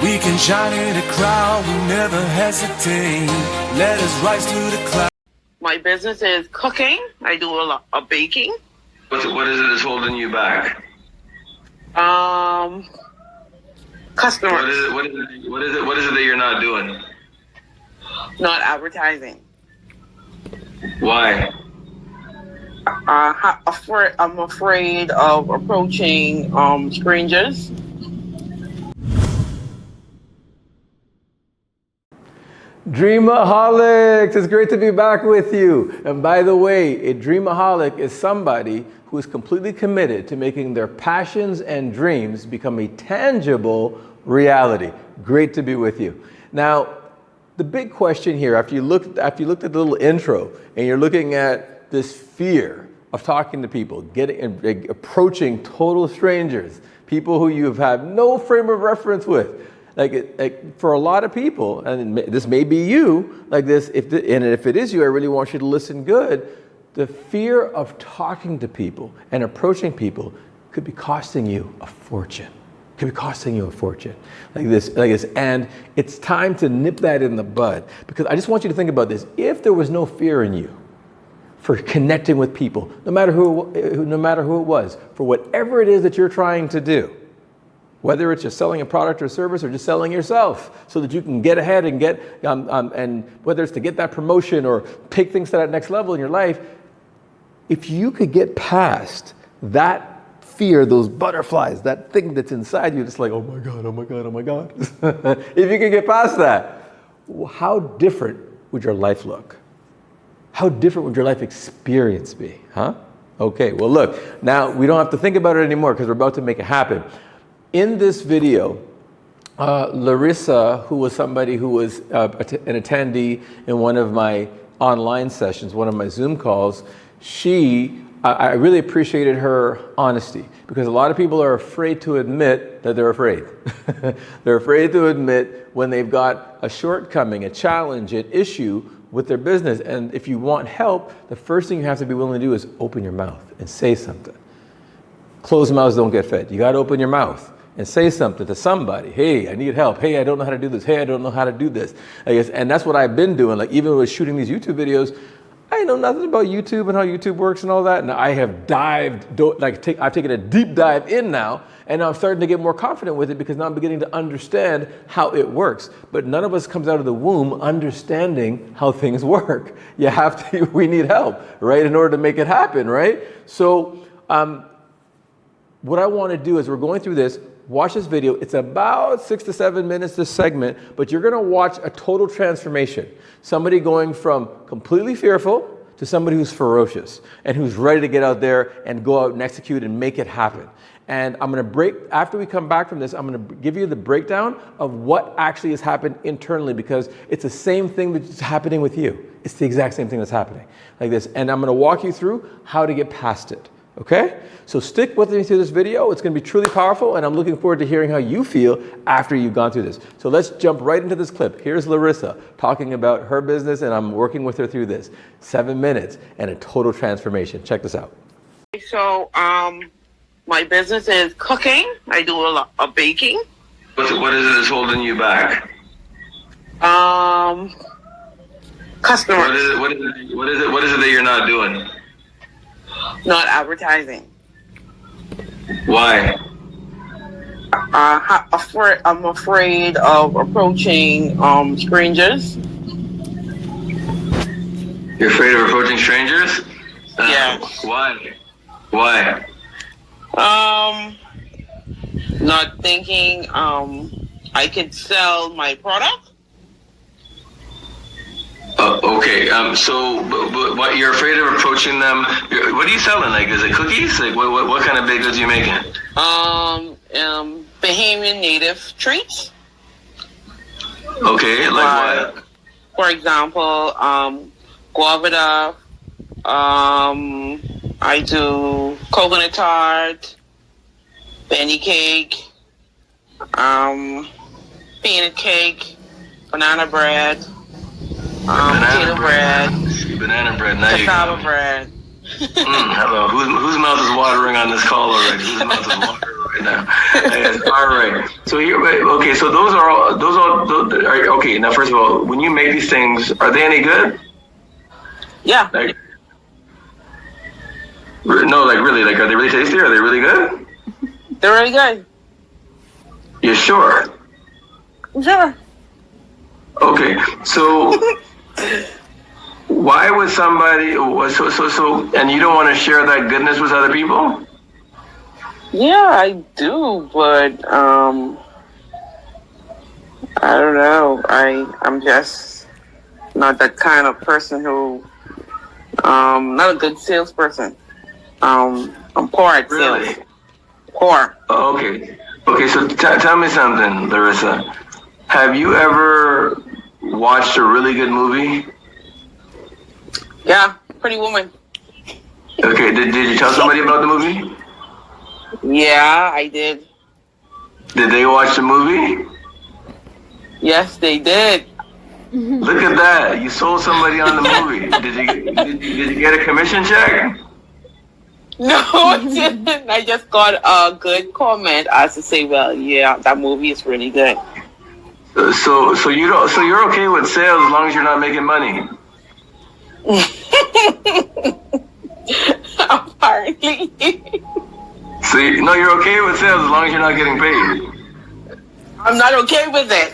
We can shine in a crowd, we never hesitate. Let us rise to the cloud. My business is cooking. I do a lot of baking. What is it that's holding you back? Customers. What is it that you're not doing? Not advertising. Why? I'm afraid of approaching strangers. Dreamaholics, it's great to be back with you. And by the way, a dreamaholic is somebody who is completely committed to making their passions and dreams become a tangible reality. Great to be with you. Now, the big question here, after you looked at the little intro and you're looking at this fear of talking to people, approaching total strangers, people who you have no frame of reference with. Like for a lot of people, and this may be you, like this, if it is you, I really want you to listen good. The fear of talking to people and approaching people could be costing you a fortune. Could be costing you a fortune. Like this. And it's time to nip that in the bud, because I just want you to think about this. If there was no fear in you for connecting with people, no matter who it was, for whatever it is that you're trying to do, whether it's just selling a product or service or just selling yourself so that you can get ahead and get, and whether it's to get that promotion or take things to that next level in your life, if you could get past that fear, those butterflies, that thing that's inside you, it's like, oh my God, oh my God, oh my God. If you could get past that, how different would your life look? How different would your life experience be, huh? Okay, well look, now we don't have to think about it anymore because we're about to make it happen. In this video, Larissa, who was somebody who was an attendee in one of my online sessions, one of my Zoom calls, I really appreciated her honesty, because a lot of people are afraid to admit that they're afraid. They're afraid to admit when they've got a shortcoming, a challenge, an issue with their business. And if you want help, the first thing you have to be willing to do is open your mouth and say something. Closed mouths don't get fed. You got to open your mouth and say something to somebody. Hey, I need help. Hey, I don't know how to do this. Hey, I don't know how to do this. And that's what I've been doing. Like even with shooting these YouTube videos, I know nothing about YouTube and how YouTube works and all that. And I have I've taken a deep dive in now, and now I'm starting to get more confident with it because now I'm beginning to understand how it works. But none of us comes out of the womb understanding how things work. We need help, right? In order to make it happen, right? So, what I want to do is we're going through this, watch this video. It's about 6 to 7 minutes, this segment, but you're going to watch a total transformation. Somebody going from completely fearful to somebody who's ferocious and who's ready to get out there and go out and execute and make it happen. And I'm going to after we come back from this, I'm going to give you the breakdown of what actually has happened internally, because it's the same thing that's happening with you. It's the exact same thing that's happening like this. And I'm going to walk you through how to get past it. Okay? So stick with me through this video. It's going to be truly powerful, and I'm looking forward to hearing how you feel after you've gone through this. So let's jump right into this clip. Here's Larissa talking about her business, and I'm working with her through this. 7 minutes and a total transformation. Check this out. So, my business is cooking. I do a lot of baking. What is it that's holding you back? Customers. What is it that you're not doing? Not advertising. Why? I'm afraid of approaching strangers. You're afraid of approaching strangers? Yeah. Why? Not thinking I could sell my product. Okay. But what you're afraid of approaching them? What are you selling? Like, is it cookies? Like, what kind of baked goods are you making? Bahamian native treats. Okay, like what? For example, guava. I do coconut tart, benny cake, peanut cake, banana bread. Potato bread. Banana bread. Now cassava bread. Hello. Whose mouth is watering on this call already? Whose mouth is watering right now. Yes, all right. So here, okay. So those are all. Okay. Now, first of all, when you make these things, are they any good? Yeah. Like, no, like really, like are they really tasty? Are they really good? They're really good. You sure? Sure. Okay. So why would somebody? So, and you don't want to share that goodness with other people? Yeah, I do, but I don't know. I'm just not that kind of person who not a good salesperson. I'm poor at sales. Really? Poor. Oh, okay. Okay. So tell me something, Larissa. Have you ever watched a really good movie? Yeah, Pretty Woman. Okay. Did you tell somebody about the movie? Yeah, I did. Did they watch the movie? Yes, they did. Look at that! You sold somebody on the movie. Did you get a commission check? No, I didn't. I just got a good comment as to say, well, yeah, that movie is really good. So you're okay with sales as long as you're not making money. Apparently. So no, you're okay with sales as long as you're not getting paid. I'm not okay with it.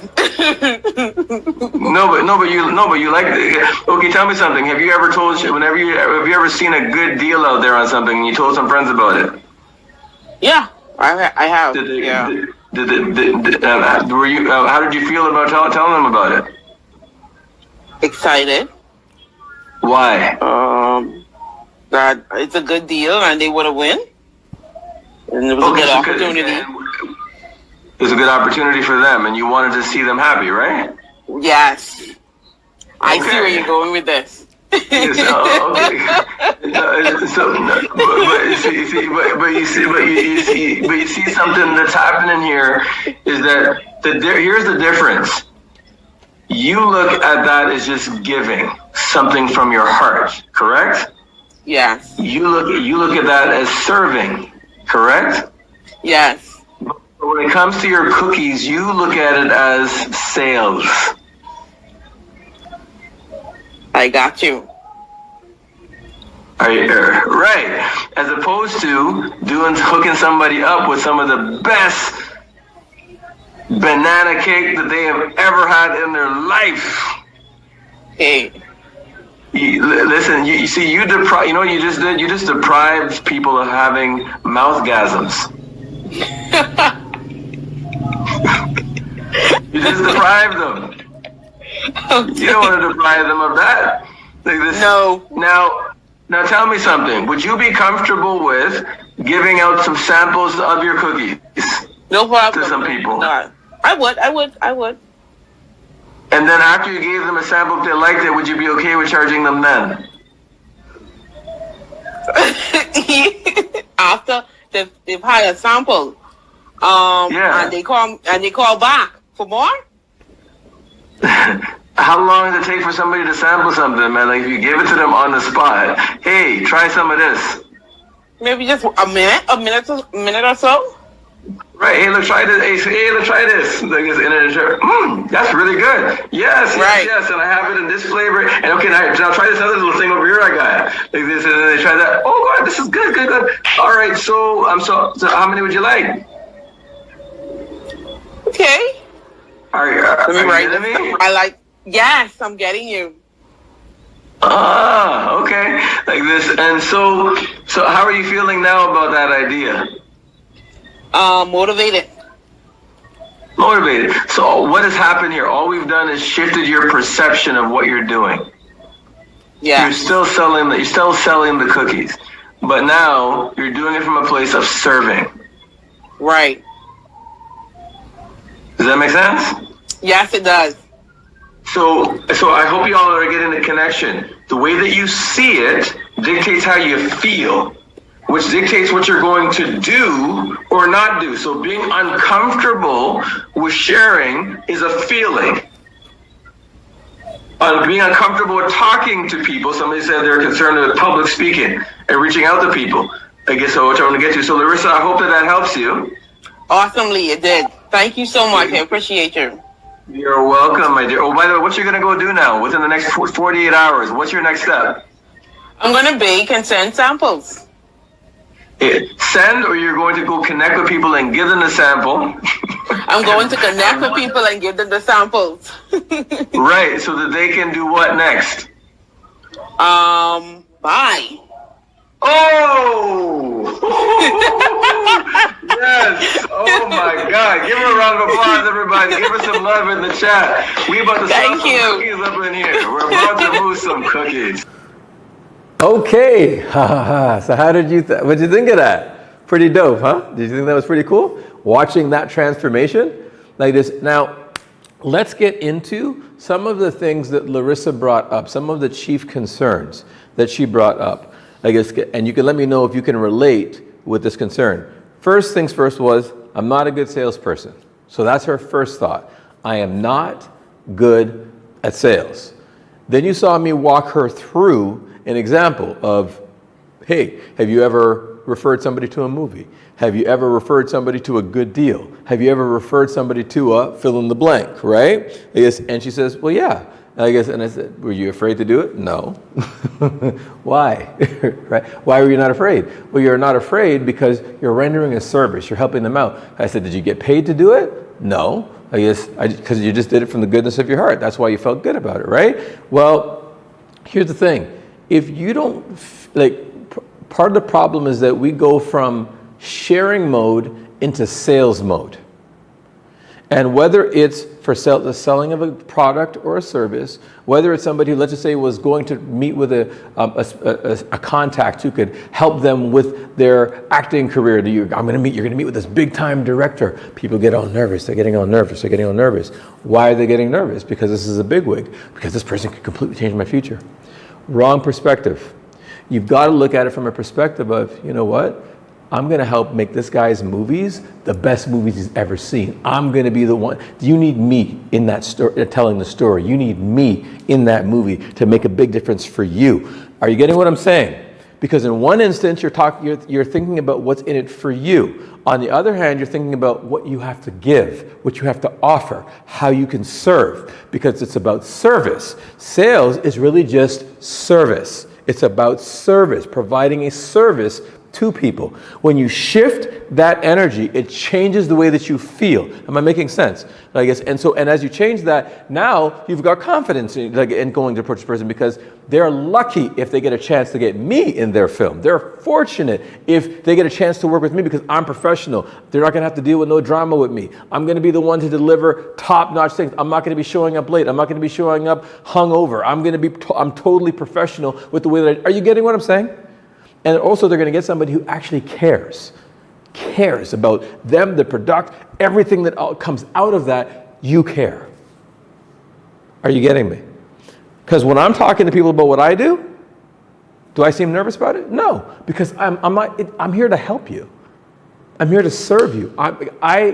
No, but you like. Okay, tell me something. Have you ever have you ever seen a good deal out there on something and you told some friends about it? Yeah, I have. Did they, yeah. were you? How did you feel about telling them about it? Excited. Why? That it's a good deal and they would have win. And it was a good opportunity. It was a good opportunity for them, and you wanted to see them happy, right? Yes. I see where you're going with this. Yes, okay. But you see something that's happening here is that here's the difference. You look at that as just giving something from your heart, correct? Yes. You look at that as serving, correct? Yes. But when it comes to your cookies, you look at it as sales. I got you. Right. As opposed to hooking somebody up with some of the best banana cake that they have ever had in their life. Hey. Listen, you see, you know what you just did? You just deprived people of having mouthgasms. You just deprived them. Okay. You don't want to deprive them of that. Like this. No. Now tell me something. Would you be comfortable with giving out some samples of your cookies? No problem. To some people. No, I would. And then after you gave them a sample, if they liked it, would you be okay with charging them then? After they've had a sample, Yeah. and they call back for more. How long does it take for somebody to sample something, man? Like if you give it to them on the spot, hey, try some of this. Maybe just a minute or so. Right, hey, let's try this. Hey, let's try this. Like this, that's really good. Yes, Right. yes, and I have it in this flavor. And okay, now try this other little thing over here I got. Like this, and then they try that. Oh, God, this is good. All right, so how many would you like? Okay. Are you Right. getting me? Yes, I'm getting you. Ah, okay. Like this, and so how are you feeling now about that idea? Motivated. Motivated. So what has happened here? All we've done is shifted your perception of what you're doing. Yeah. You're still selling the cookies, but now you're doing it from a place of serving. Right. Does that make sense? Yes, it does. So I hope you all are getting the connection. The way that you see it dictates how you feel, which dictates what you're going to do or not do. So being uncomfortable with sharing is a feeling. Being uncomfortable with talking to people, somebody said they're concerned with public speaking and reaching out to people. I guess so, which I want to get to. So Larissa, I hope that helps you. Awesomely, it did. Thank you so much. I appreciate you. You're welcome, my dear. Oh, by the way, what you gonna go do now within the next 48 hours? What's your next step? I'm going to bake and send samples. Send, or you're going to go connect with people and give them the sample? I'm going to connect with people and give them the samples. Right, so that they can do what next? Bye. Oh! Yes! Oh my God! Give her a round of applause, everybody. Give her some love in the chat. We about to sell some cookies up in here. We're about to move some cookies. Okay, so how did you, what'd you think of that? Pretty dope, huh? Did you think that was pretty cool? Watching that transformation like this. Now, let's get into some of the things that Larissa brought up, some of the chief concerns that she brought up. I guess, and you can let me know if you can relate with this concern. First things first was, I'm not a good salesperson. So that's her first thought. I am not good at sales. Then you saw me walk her through an example of, hey, have you ever referred somebody to a movie? Have you ever referred somebody to a good deal? Have you ever referred somebody to a fill in the blank, right? I guess, and she says, well, yeah. I guess, and I said, were you afraid to do it? No. Why? Right? Why were you not afraid? Well, you're not afraid because you're rendering a service. You're helping them out. I said, did you get paid to do it? No. I guess, because you just did it from the goodness of your heart. That's why you felt good about it, right? Well, here's the thing. If you don't, part of the problem is that we go from sharing mode into sales mode. And whether it's for the selling of a product or a service, whether it's somebody who, let's just say, was going to meet with a contact who could help them with their acting career. You're going to meet with this big time director. People get all nervous. They're getting all nervous. Why are they getting nervous? Because this is a bigwig. Because this person could completely change my future. Wrong perspective. You've got to look at it from a perspective of, you know what? I'm going to help make this guy's movies the best movies he's ever seen. I'm going to be the one. You need me in that story, telling the story. You need me in that movie to make a big difference for you. Are you getting what I'm saying? Because in one instance, you're thinking about what's in it for you. On the other hand, you're thinking about what you have to give, what you have to offer, how you can serve, because it's about service. Sales is really just service. It's about service, providing a service to people. When you shift that energy, it changes the way that you feel. Am I making sense? I guess. And as you change that, now you've got confidence in going to approach this person, because they're lucky if they get a chance to get me in their film. They're fortunate if they get a chance to work with me because I'm professional. They're not going to have to deal with no drama with me. I'm going to be the one to deliver top-notch things. I'm not going to be showing up late. I'm not going to be showing up hungover. I'm totally professional with the way that are you getting what I'm saying? And also they're going to get somebody who actually cares about them, the product, everything that comes out of that, you care. Are you getting me? Because when I'm talking to people about what I do I seem nervous about it? No, because I'm here to help you. I'm here to serve you.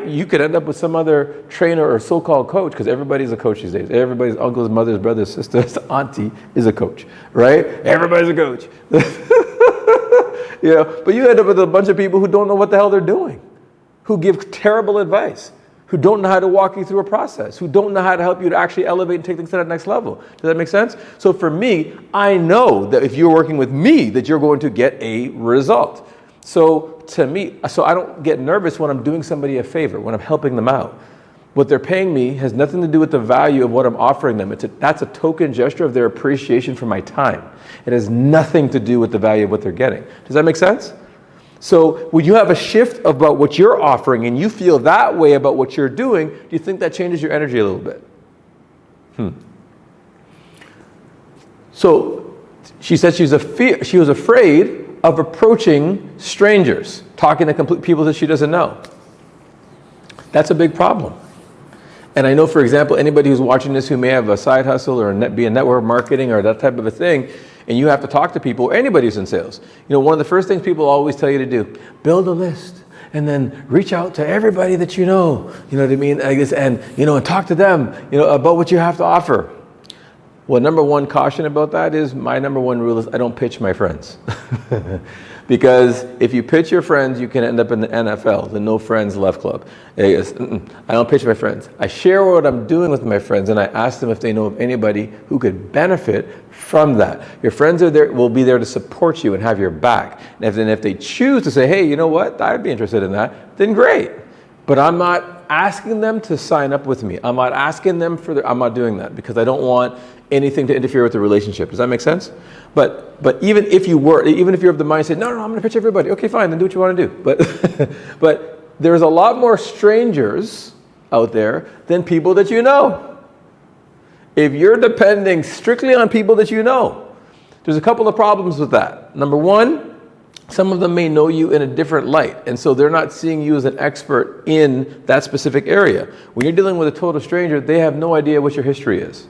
You could end up with some other trainer or so-called coach, because everybody's a coach these days. Everybody's uncles, mothers, brothers, sisters, auntie is a coach, right? Everybody's a coach. You know, but you end up with a bunch of people who don't know what the hell they're doing, who give terrible advice, who don't know how to walk you through a process, who don't know how to help you to actually elevate and take things to that next level. Does that make sense? So for me, I know that if you're working with me, that you're going to get a result. So to me, I don't get nervous when I'm doing somebody a favor, when I'm helping them out. What they're paying me has nothing to do with the value of what I'm offering them. That's a token gesture of their appreciation for my time. It has nothing to do with the value of what they're getting. Does that make sense? So when you have a shift about what you're offering and you feel that way about what you're doing, do you think that changes your energy a little bit? So she said she was afraid of approaching strangers, talking to complete people that she doesn't know. That's a big problem. And I know, for example, anybody who's watching this who may have a side hustle or be in network marketing or that type of a thing, and you have to talk to people, or anybody who's in sales, you know, one of the first things people always tell you to do, build a list and then reach out to everybody that you know what I mean? I guess, and talk to them, about what you have to offer. Well, number one caution about that is my number one rule is I don't pitch my friends. Because if you pitch your friends, you can end up in the NFL, the no friends left club. I don't pitch my friends. I share what I'm doing with my friends, and I ask them if they know of anybody who could benefit from that. Your friends are there, will be there to support you and have your back. And if they choose to say, hey, you know what, I'd be interested in that, then great. But I'm not asking them to sign up with me. I'm not asking them I'm not doing that because I don't want anything to interfere with the relationship. Does that make sense? But even if you're of the mindset, no, I'm going to pitch everybody. Okay, fine, then do what you want to do. But there's a lot more strangers out there than people that you know. If you're depending strictly on people that you know, there's a couple of problems with that. Number one, some of them may know you in a different light, and so they're not seeing you as an expert in that specific area. When you're dealing with a total stranger, they have no idea what your history is.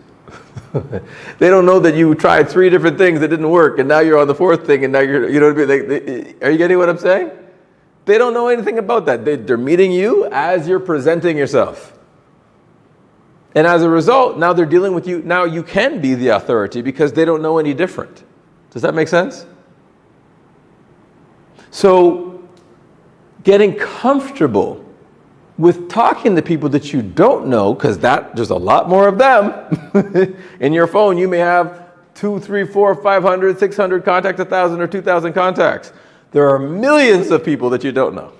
They don't know that you tried 3 different things that didn't work, and now you're on the 4th thing, and now you know what I mean? Are you getting what I'm saying? They don't know anything about that. They're meeting you as you're presenting yourself. And as a result, now they're dealing with you. Now you can be the authority because they don't know any different. Does that make sense? So, getting comfortable with talking to people that you don't know, because there's a lot more of them. In your phone, you may have 2, 3, 4, 500, 600 contacts, 1,000 or 2,000 contacts. There are millions of people that you don't know.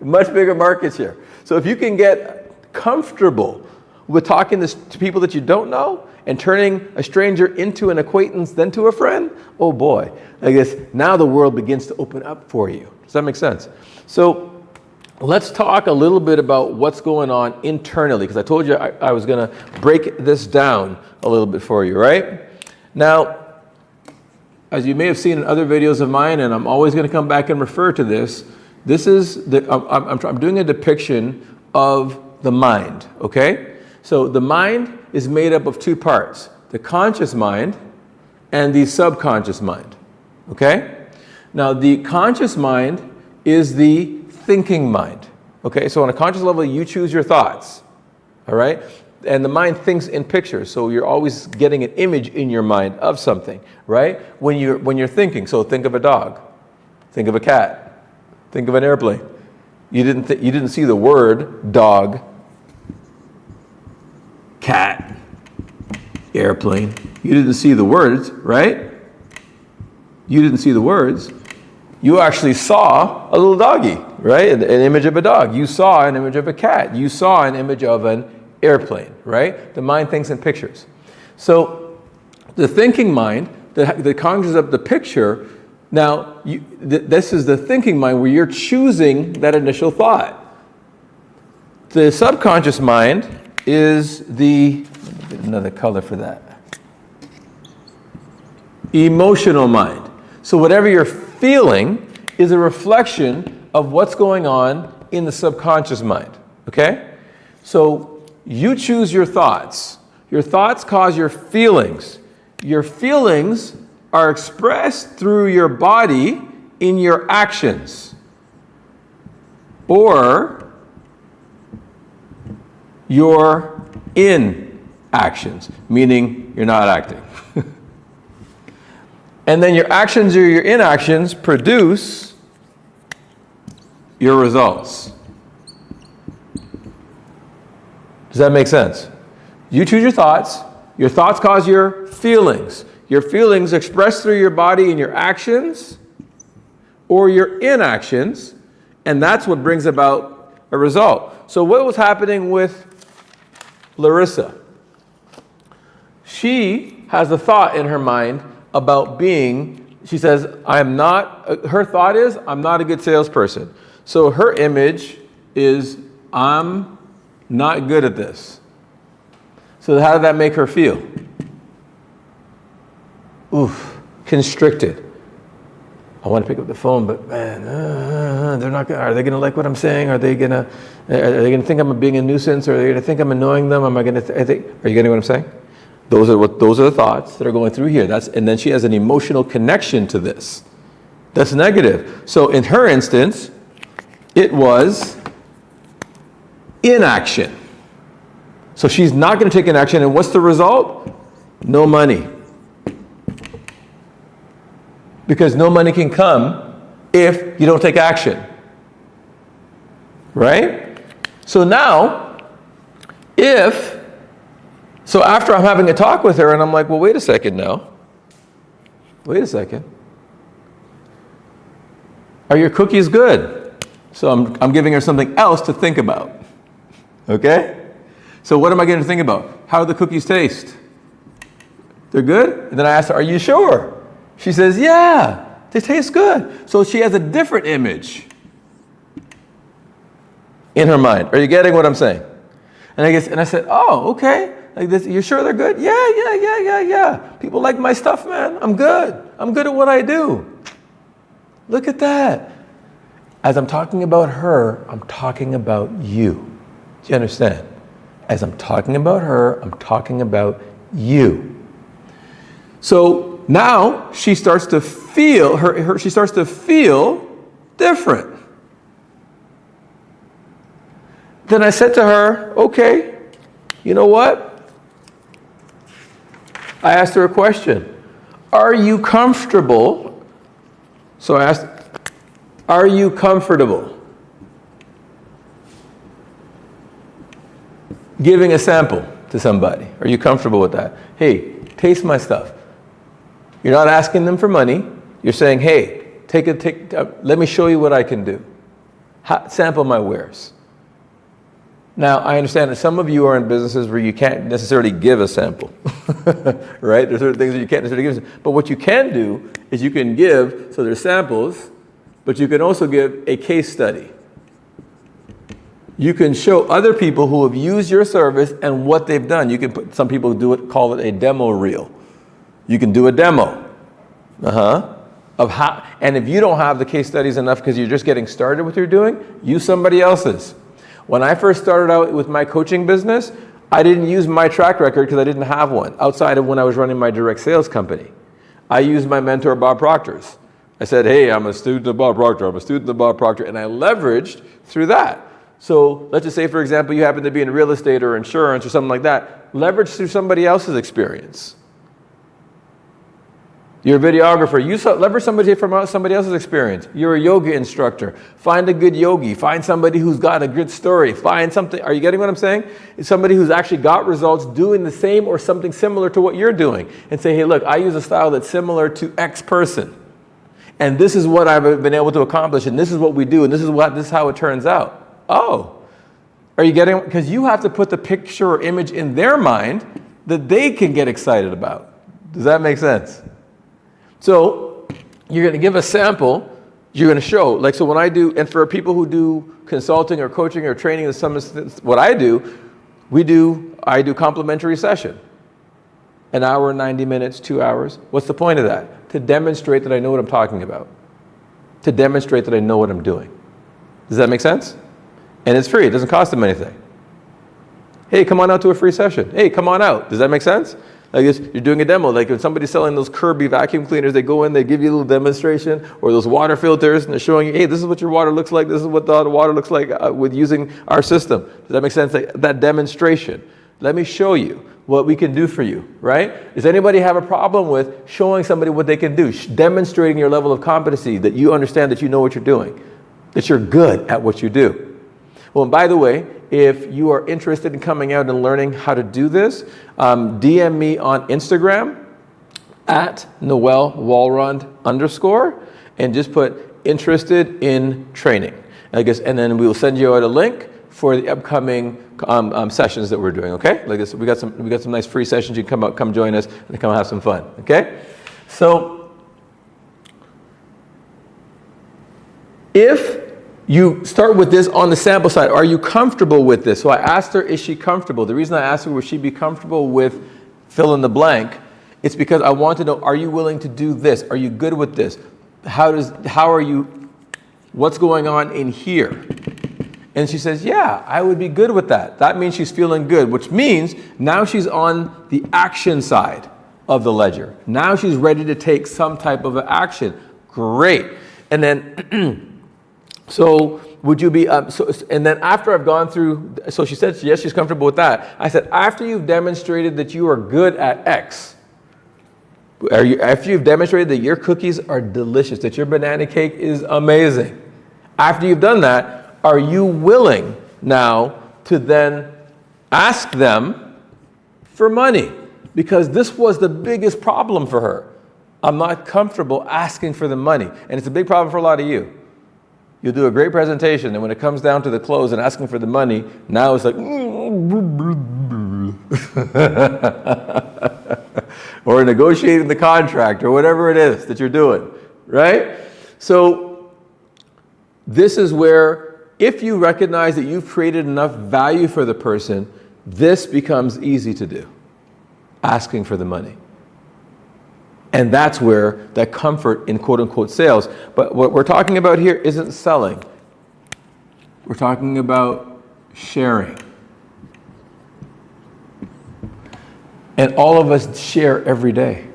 Much bigger markets here. So if you can get comfortable with talking to people that you don't know, and turning a stranger into an acquaintance, then to a friend, oh boy, I guess now the world begins to open up for you. Does that make sense? So let's talk a little bit about what's going on internally, because I told you I was going to break this down a little bit for you, right? Now, as you may have seen in other videos of mine, and I'm always going to come back and refer to this, I'm doing a depiction of the mind, okay? So the mind is made up of 2 parts, the conscious mind and the subconscious mind, okay? Now, the conscious mind is the thinking mind, okay? So on a conscious level, you choose your thoughts, all right? And the mind thinks in pictures, so you're always getting an image in your mind of something, right? When you're thinking, so think of a dog, think of a cat, think of an airplane. You didn't see the word dog, cat, airplane. You didn't see the words, right? You didn't see the words. You actually saw a little doggy, right? An image of a dog. You saw an image of a cat. You saw an image of an airplane, right? The mind thinks in pictures. So the thinking mind that conjures up the picture, now this is the thinking mind where you're choosing that initial thought. The subconscious mind is let me get another color for that. Emotional mind. So whatever you're feeling is a reflection of what's going on in the subconscious mind, okay? So you choose your thoughts. Your thoughts cause your feelings. Your feelings are expressed through your body in your actions. Or your inactions, meaning you're not acting. And then your actions or your inactions produce your results. Does that make sense? You choose your thoughts cause your feelings. Your feelings expressed through your body in your actions or your inactions, and that's what brings about a result. So what was happening with Larissa? She has a thought in her mind about she says, her thought is, I'm not a good salesperson. So her image is, I'm not good at this. So how did that make her feel? Oof, constricted. I want to pick up the phone, but man, they're not gonna, are they going to like what I'm saying? Are they going to think I'm being a nuisance? Or are they going to think I'm annoying them? Am I going to are you getting what I'm saying? Those are the thoughts that are going through here. And then she has an emotional connection to this. That's negative. So in her instance, it was inaction. So she's not going to take an action, and what's the result? No money. Because no money can come if you don't take action. Right? So now, so after I'm having a talk with her, and I'm like, well, wait a second now. Wait a second. Are your cookies good? So I'm giving her something else to think about. Okay? So what am I going to think about? How do the cookies taste? They're good? And then I asked her, are you sure? She says, yeah, they taste good. So she has a different image in her mind. Are you getting what I'm saying? And I said, oh, okay. Like this, you're sure they're good? Yeah. People like my stuff, man. I'm good. I'm good at what I do. Look at that. As I'm talking about her, I'm talking about you. Do you understand? As I'm talking about her, I'm talking about you. So now she starts to feel she starts to feel different. Then I said to her, okay, you know what? I asked her a question. Are you comfortable? So I asked, are you comfortable giving a sample to somebody? Are you comfortable with that? Hey, taste my stuff. You're not asking them for money. You're saying, hey, let me show you what I can do. Sample my wares. Now, I understand that some of you are in businesses where you can't necessarily give a sample, right? There's certain things that you can't necessarily give. But what you can do is you can give, so there's samples, but you can also give a case study. You can show other people who have used your service and what they've done. You can some people call it a demo reel. You can do a demo, of how, and if you don't have the case studies enough because you're just getting started with what you're doing, use somebody else's. When I first started out with my coaching business, I didn't use my track record because I didn't have one outside of when I was running my direct sales company. I used my mentor, Bob Proctor's. I said, hey, I'm a student of Bob Proctor, and I leveraged through that. So let's just say, for example, you happen to be in real estate or insurance or something like that. Leverage through somebody else's experience. You're a videographer. Leverage somebody from somebody else's experience. You're a yoga instructor. Find a good yogi. Find somebody who's got a good story. Find something. Are you getting what I'm saying? It's somebody who's actually got results doing the same or something similar to what you're doing. And say, hey, look, I use a style that's similar to X person. And this is what I've been able to accomplish. And this is what we do. And this is how it turns out. Oh, are you getting? Because you have to put the picture or image in their mind that they can get excited about. Does that make sense? So you're going to give a sample, you're going to show. Like, so when I do, and for people who do consulting or coaching or training, what I do, I do complimentary session. An hour, 90 minutes, 2 hours. What's the point of that? To demonstrate that I know what I'm talking about. To demonstrate that I know what I'm doing. Does that make sense? And it's free. It doesn't cost them anything. Hey, come on out to a free session. Hey, come on out. Does that make sense? Like you're doing a demo. Like if somebody's selling those Kirby vacuum cleaners, they go in, they give you a little demonstration, or those water filters, and they're showing you, hey, this is what your water looks like. This is what the water looks like with using our system. Does that make sense? That demonstration. Let me show you what we can do for you, right? Does anybody have a problem with showing somebody what they can do, demonstrating your level of competency, that you understand that you know what you're doing, that you're good at what you do? Well, and by the way, if you are interested in coming out and learning how to do this, DM me on Instagram at Noel Walrond _ and just put interested in training. And then we will send you out a link for the upcoming sessions that we're doing. Okay? Like this, we got some nice free sessions. You can come join us and come have some fun. Okay? So if you start with this on the sample side. Are you comfortable with this? So I asked her, is she comfortable? The reason I asked her, would she be comfortable with fill in the blank? It's because I want to know, are you willing to do this? Are you good with this? What's going on in here? And she says, yeah, I would be good with that. That means she's feeling good, which means now she's on the action side of the ledger. Now she's ready to take some type of action. Great. And then So would you be, and then after I've gone through, so she said, yes, she's comfortable with that. I said, after you've demonstrated that you are good at X, after you've demonstrated that your cookies are delicious, that your banana cake is amazing, after you've done that, are you willing now to then ask them for money? Because this was the biggest problem for her. I'm not comfortable asking for the money. And it's a big problem for a lot of you. You'll do a great presentation, and when it comes down to the close and asking for the money, now it's like, or negotiating the contract, or whatever it is that you're doing, right? So this is where, if you recognize that you've created enough value for the person, this becomes easy to do, asking for the money. And that's where that comfort in quote unquote sales. But what we're talking about here isn't selling. We're talking about sharing. And all of us share every day.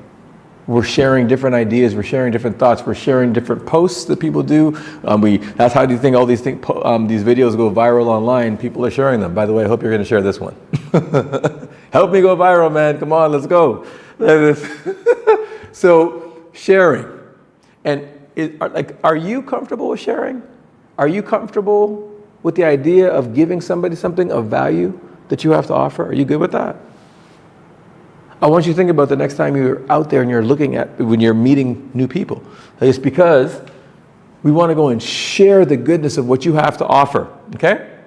We're sharing different ideas. We're sharing different thoughts. We're sharing different posts that people do. That's how do you think all these these videos go viral online? People are sharing them. By the way, I hope you're going to share this one. Help me go viral, man. Come on, let's go. So sharing. And are you comfortable with sharing? Are you comfortable with the idea of giving somebody something of value that you have to offer? Are you good with that? I want you to think about the next time you're out there and you're when you're meeting new people. It's because we want to go and share the goodness of what you have to offer, okay?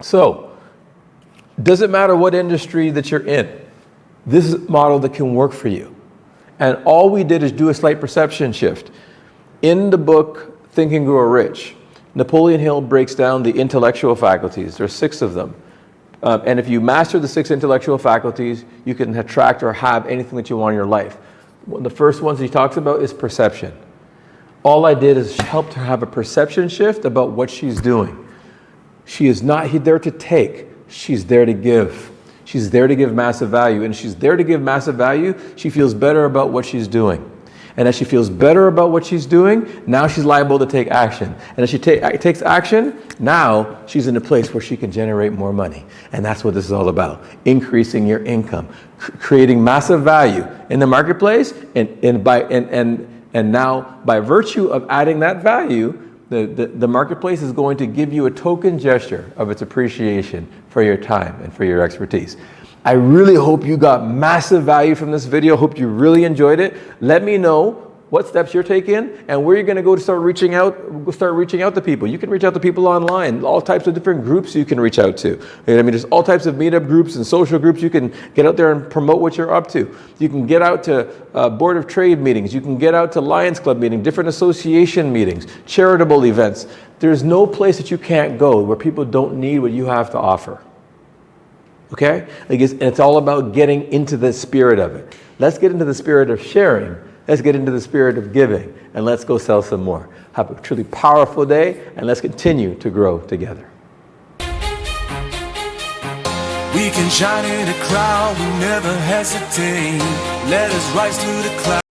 So, doesn't matter what industry that you're in, this is a model that can work for you. And all we did is do a slight perception shift. In the book, Think and Grow Rich, Napoleon Hill breaks down the intellectual faculties. There's 6 of them. And if you master the 6 intellectual faculties, you can attract or have anything that you want in your life. One of the first ones he talks about is perception. All I did is help her have a perception shift about what she's doing. She is not there to take, she's there to give. She's there to give massive value. And she's there to give massive value, she feels better about what she's doing. And as she feels better about what she's doing, now she's liable to take action. And as she takes action, now she's in a place where she can generate more money. And that's what this is all about. Increasing your income, creating massive value in the marketplace. And now by virtue of adding that value, the marketplace is going to give you a token gesture of its appreciation for your time and for your expertise. I really hope you got massive value from this video. Hope you really enjoyed it. Let me know what steps you're taking and where you're going to go to start reaching out to people. You can reach out to people online, all types of different groups you can reach out to. There's all types of meetup groups and social groups. You can get out there and promote what you're up to. You can get out to Board of Trade meetings. You can get out to Lions Club meetings, different association meetings, charitable events. There's no place that you can't go where people don't need what you have to offer. Okay? It's all about getting into the spirit of it. Let's get into the spirit of sharing. Let's get into the spirit of giving. And let's go sell some more. Have a truly powerful day, and let's continue to grow together. We can shine in a crowd, we never hesitate. Let us rise to the cloud.